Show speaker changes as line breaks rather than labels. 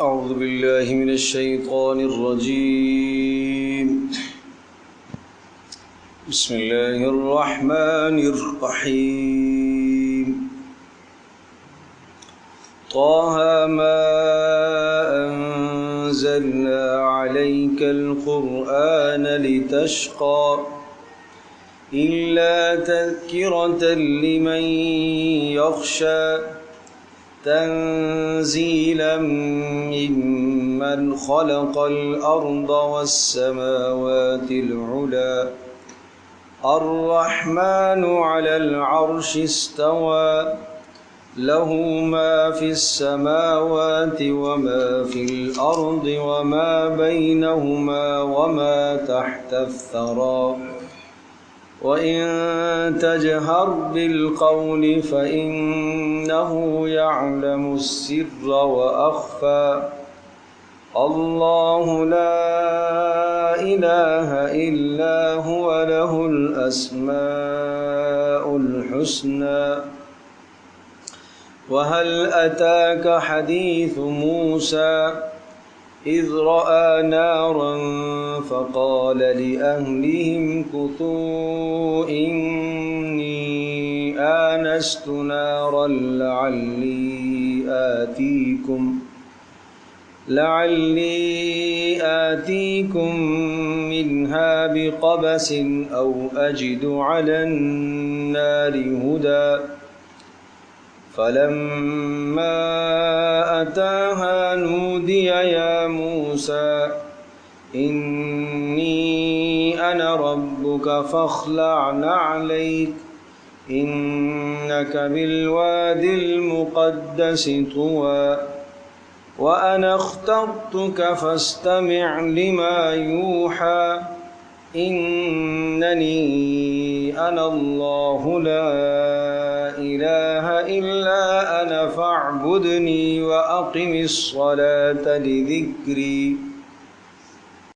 أعوذ بالله من الشيطان الرجيم. بسم الله الرحمن الرحيم. طه ما أنزلنا عليك القرآن لتشقى إلا تذكرة لمن يخشى تنزيلا ممن خلق الأرض والسماوات العلى الرحمن على العرش استوى له ما في السماوات وما في الأرض وما بينهما وما تحت الثرى وإن تجهر بالقول فإنه يعلم السر وأخفى الله لا إله إلا هو له الأسماء الحسنى. وهل أتاك حديث موسى إذ رأى نارا فقال لأهلهم كثوا إني آنست نارا لعلي آتيكم منها بقبس أو أجد على النار هدى فلما أتاها نودي يا موسى إني أنا ربك فاخلع نعليك إنك بالواد المقدس طوى وأنا اخترتك فاستمع لما يوحى إنني أنا الله لا إله إلا أنا فاعبدني وأقم الصلاة لذكري